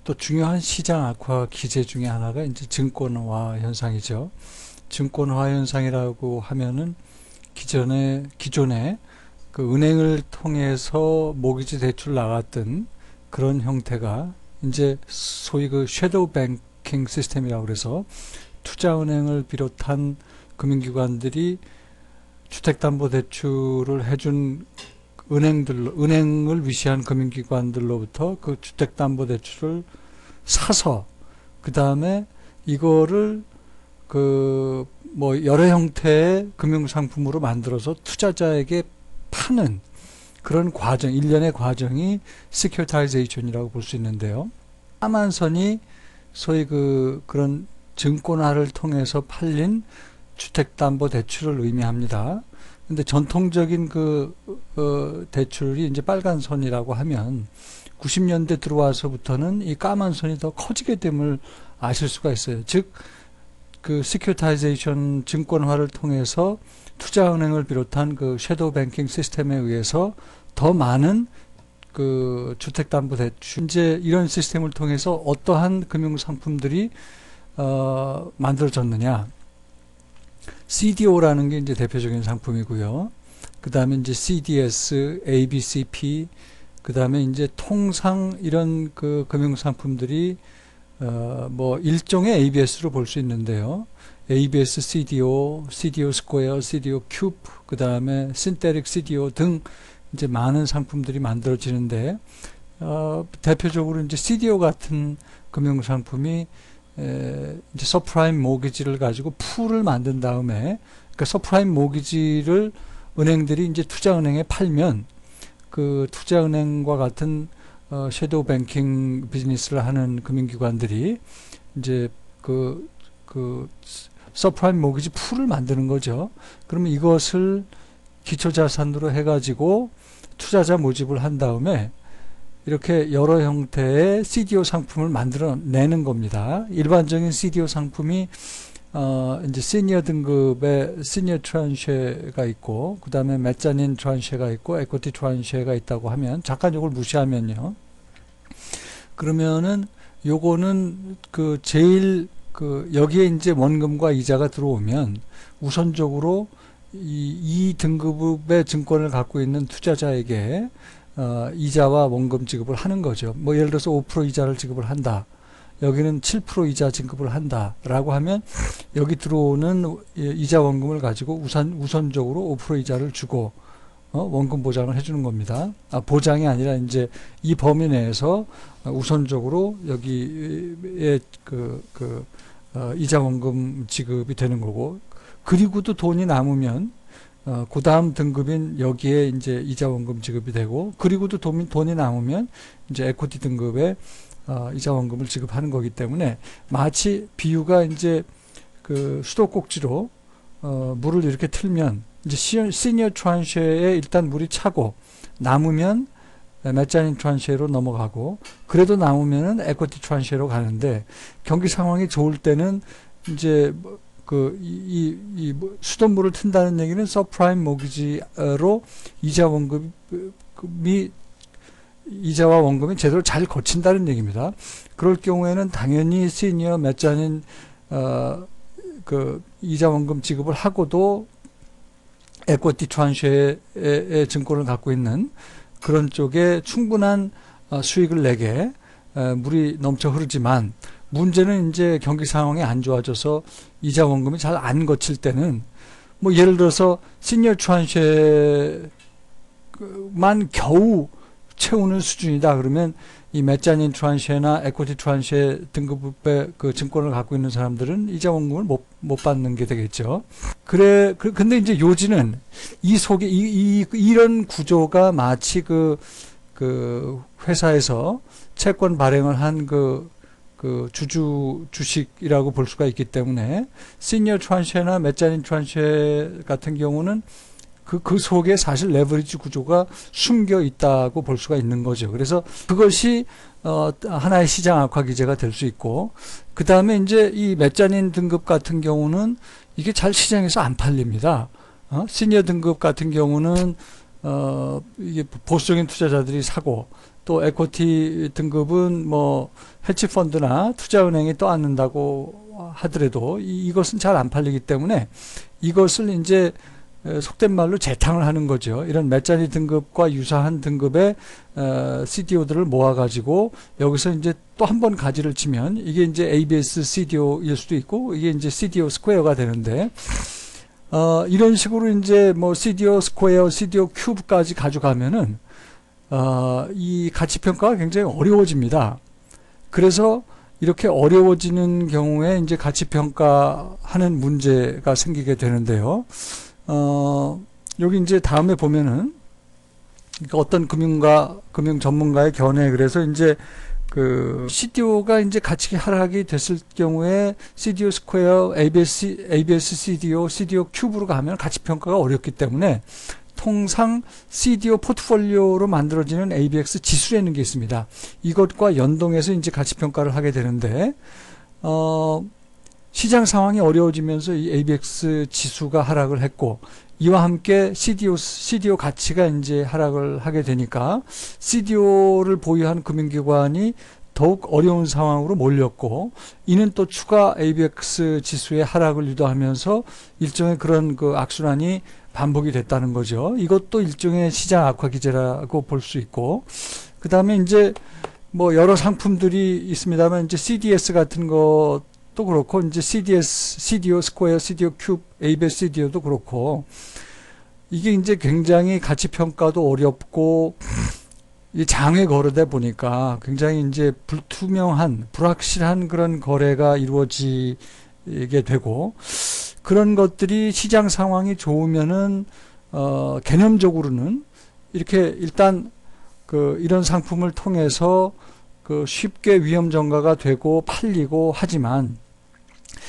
또 중요한 시장 악화 기제 중에 하나가 이제 증권화 현상이죠. 증권화 현상이라고 하면은 기존에 그 은행을 통해서 모기지 대출 나갔던 그런 형태가 이제 소위 그 섀도우 뱅킹 시스템이라고 그래서 투자은행을 비롯한 금융기관들이 주택담보대출을 해준 은행을 위시한 금융기관들로부터 그 주택담보대출을 사서 그 다음에 이거를 그 뭐 여러 형태의 금융상품으로 만들어서 투자자에게 파는 그런 과정, 일련의 과정이 시큐리타이제이션이라고 볼 수 있는데요. 까만선이 소위 그런 증권화를 통해서 팔린 주택담보대출을 의미합니다. 근데 전통적인 대출이 이제 빨간 선이라고 하면 90년대 들어와서부터는 이 까만 선이 더 커지게 됨을 아실 수가 있어요. 즉, 그 시큐리타이제이션 증권화를 통해서 투자은행을 비롯한 그 섀도우 뱅킹 시스템에 의해서 더 많은 그 주택담보대출, 이제 이런 시스템을 통해서 어떠한 금융상품들이 만들어졌느냐. CDO라는 게 이제 대표적인 상품이고요. 그 다음에 이제 CDS, ABCP, 그 다음에 이제 통상 이런 그 금융상품들이 뭐 일종의 ABS로 볼 수 있는데요. ABS CDO, CDO 스퀘어, CDO 큐브, 그 다음에 신테릭 CDO 등 이제 많은 상품들이 만들어지는데 대표적으로 이제 CDO 같은 금융상품이 이제 서프라임 모기지를 가지고 풀을 만든 다음에 그러니까 서프라임 모기지를 은행들이 이제 투자은행에 팔면 그 투자은행과 같은 섀도우 뱅킹 비즈니스를 하는 금융기관들이 이제 그 서프라임 모기지 풀을 만드는 거죠. 그러면 이것을 기초자산으로 해가지고 투자자 모집을 한 다음에 이렇게 여러 형태의 CDO 상품을 만들어내는 겁니다. 일반적인 CDO 상품이 이제 시니어 등급의 시니어 트란쉐가 있고 그 다음에 메자닌 트란쉐가 있고 에코티 트란쉐가 있다고 하면 잠깐 이걸 무시하면요. 그러면은 요거는 그 제일 여기에 이제 원금과 이자가 들어오면 우선적으로 이 등급의 증권을 갖고 있는 투자자에게 이자와 원금 지급을 하는 거죠. 뭐 예를 들어서 5% 이자를 지급을 한다. 여기는 7% 이자 지급을 한다 라고 하면 여기 들어오는 이자 원금을 가지고 우선적으로 5% 이자를 주고 원금 보장을 해주는 겁니다. 보장이 아니라 이제 이 범위 내에서 우선적으로 여기에 이자 원금 지급이 되는 거고 그리고도 돈이 남으면 그 다음 등급인 여기에 이제 이자 원금 지급이 되고 그리고도 돈이 남으면 이제 에코티 등급의 이자 원금을 지급하는 거기 때문에 마치 비유가 이제 그 수도꼭지로 물을 이렇게 틀면 이제 시니어 트란쉐에 일단 물이 차고 남으면 메자닌 트란쉐로 넘어가고 그래도 남으면은 에코티 트란쉐로 가는데 경기 상황이 좋을 때는 이제 수돗물을 튼다는 얘기는 서프라임 모기지로 이자와 원금이 제대로 잘 거친다는 얘기입니다. 그럴 경우에는 당연히 시니어 메자닌 이자 원금 지급을 하고도 에코티 트란쉐의 증권을 갖고 있는 그런 쪽에 충분한 수익을 내게 물이 넘쳐 흐르지만 문제는 이제 경기 상황이 안 좋아져서 이자 원금이 잘 안 거칠 때는 뭐 예를 들어서 시니어 트란쉐만 겨우 채우는 수준이다 그러면 이 메자닌 트란쉐나 에코티 트란쉐 등급의 그 증권을 갖고 있는 사람들은 이자 원금을 못 받는 게 되겠죠. 근데 이제 요지는 이 속에 이런 구조가 마치 그 회사에서 채권 발행을 한 주식이라고 볼 수가 있기 때문에 시니어 트란쉐나 메자닌 트란쉐 같은 경우는 그 속에 사실 레버리지 구조가 숨겨 있다고 볼 수가 있는 거죠. 그래서 그것이 하나의 시장 악화 기제가 될 수 있고 그 다음에 이제 이 메자닌 등급 같은 경우는 이게 잘 시장에서 안 팔립니다. 시니어 등급 같은 경우는 이게 보수적인 투자자들이 사고 또 에코티 등급은 뭐 헤지펀드나 투자은행이 떠안는다고 하더라도 이것은 잘 안 팔리기 때문에 이것을 이제 속된 말로 재탕을 하는 거죠. 이런 몇 자리 등급과 유사한 등급의 CDO들을 모아가지고 여기서 이제 또 한 번 가지를 치면 이게 이제 ABS CDO일 수도 있고 이게 이제 CDO 스퀘어가 되는데 이런 식으로 이제 뭐 CDO 스퀘어, CDO 큐브까지 가져가면은 이 가치 평가가 굉장히 어려워집니다. 그래서 이렇게 어려워지는 경우에 이제 가치 평가하는 문제가 생기게 되는데요. 여기 이제 다음에 보면은 그러니까 어떤 금융 전문가의 견해 그래서 이제 그 CDO가 이제 가치 하락이 됐을 경우에 CDO 스퀘어, ABS CDO, CDO 큐브로 가면 가치 평가가 어렵기 때문에 통상 CDO 포트폴리오로 만들어지는 ABX 지수라는 게 있습니다. 이것과 연동해서 이제 가치 평가를 하게 되는데 시장 상황이 어려워지면서 이 ABX 지수가 하락을 했고 이와 함께 CDO 가치가 이제 하락을 하게 되니까 CDO를 보유한 금융기관이 더욱 어려운 상황으로 몰렸고 이는 또 추가 ABX 지수의 하락을 유도하면서 일종의 그런 그 악순환이 반복이 됐다는 거죠. 이것도 일종의 시장 악화 기제라고 볼 수 있고 그 다음에 이제 뭐 여러 상품들이 있습니다만 이제 CDS 같은 것도 그렇고 이제 CDO 스퀘어, CDO 큐브, ABS CDO도 그렇고 이게 이제 굉장히 가치 평가도 어렵고 이 장외 거래다 보니까 굉장히 이제 불투명한, 불확실한 그런 거래가 이루어지게 되고 그런 것들이 시장 상황이 좋으면은 개념적으로는 이렇게 일단 그 이런 상품을 통해서 그 쉽게 위험 전가가 되고 팔리고 하지만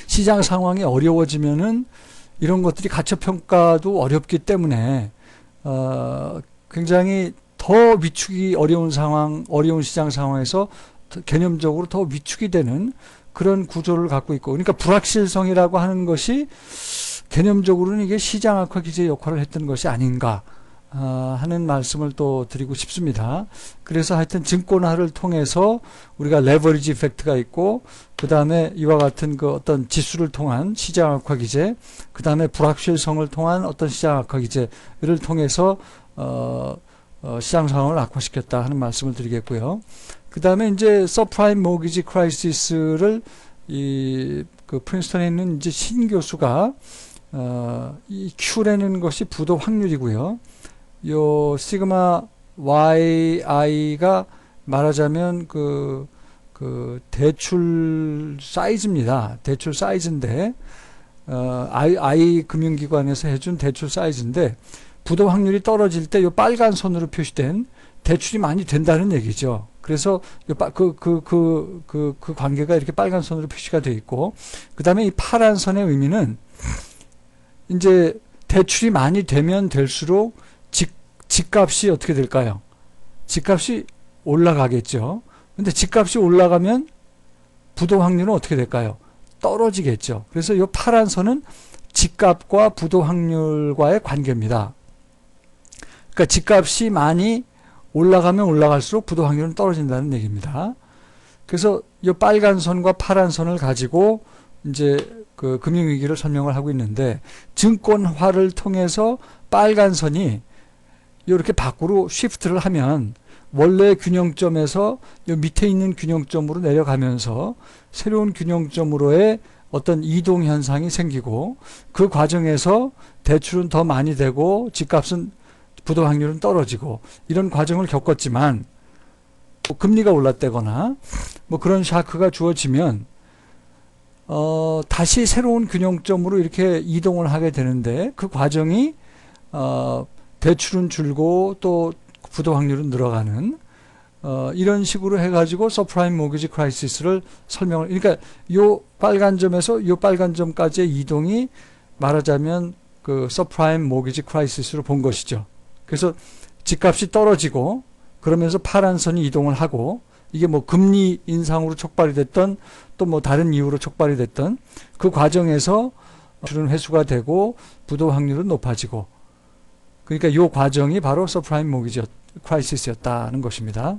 시장 상황이 어려워지면은 이런 것들이 가치 평가도 어렵기 때문에 굉장히 더 위축이 어려운 상황, 어려운 시장 상황에서 개념적으로 더 위축이 되는 그런 구조를 갖고 있고, 그러니까 불확실성이라고 하는 것이 개념적으로는 이게 시장 악화 기제 역할을 했던 것이 아닌가 하는 말씀을 또 드리고 싶습니다. 그래서 하여튼 증권화를 통해서 우리가 레버리지 이펙트가 있고 그 다음에 이와 같은 그 어떤 지수를 통한 시장 악화 기제, 그 다음에 불확실성을 통한 어떤 시장 악화 기제를 통해서 시장 상황을 악화시켰다 하는 말씀을 드리겠고요. 그 다음에 이제 서프라임 모기지 크라이시스를 그 프린스턴에 있는 이제 신 교수가 이 Q라는 것이 부도 확률이고요. 요 시그마 YI가 말하자면 그 대출 사이즈입니다. 대출 사이즈인데 I 금융기관에서 해준 대출 사이즈인데 부도 확률이 떨어질 때 요 빨간 선으로 표시된 대출이 많이 된다는 얘기죠. 그래서 그 관계가 이렇게 빨간 선으로 표시가 되어 있고, 그 다음에 이 파란 선의 의미는 이제 대출이 많이 되면 될수록 집값이 어떻게 될까요? 집값이 올라가겠죠. 근데 집값이 올라가면 부도 확률은 어떻게 될까요? 떨어지겠죠. 그래서 이 파란 선은 집값과 부도 확률과의 관계입니다. 그러니까 집값이 많이 올라가면 올라갈수록 부도 확률은 떨어진다는 얘기입니다. 그래서 이 빨간 선과 파란 선을 가지고 이제 그 금융위기를 설명을 하고 있는데, 증권화를 통해서 빨간 선이 이렇게 밖으로 쉬프트를 하면 원래 균형점에서 이 밑에 있는 균형점으로 내려가면서 새로운 균형점으로의 어떤 이동 현상이 생기고, 그 과정에서 대출은 더 많이 되고 집값은 부도 확률은 떨어지고 이런 과정을 겪었지만, 뭐 금리가 올랐다거나 뭐 그런 샤크가 주어지면 다시 새로운 균형점으로 이렇게 이동을 하게 되는데, 그 과정이 대출은 줄고 또 부도 확률은 늘어가는 이런 식으로 해가지고 서프라임 모기지 크라이시스를 설명을, 그러니까 요 빨간 점에서 요 빨간 점까지의 이동이 말하자면 그 서프라임 모기지 크라이시스로 본 것이죠. 그래서 집값이 떨어지고 그러면서 파란 선이 이동을 하고, 이게 뭐 금리 인상으로 촉발이 됐던 또 뭐 다른 이유로 촉발이 됐던 그 과정에서 주는 회수가 되고 부도 확률은 높아지고, 그러니까 이 과정이 바로 서프라임 모기지 크라이시스였다는 것입니다.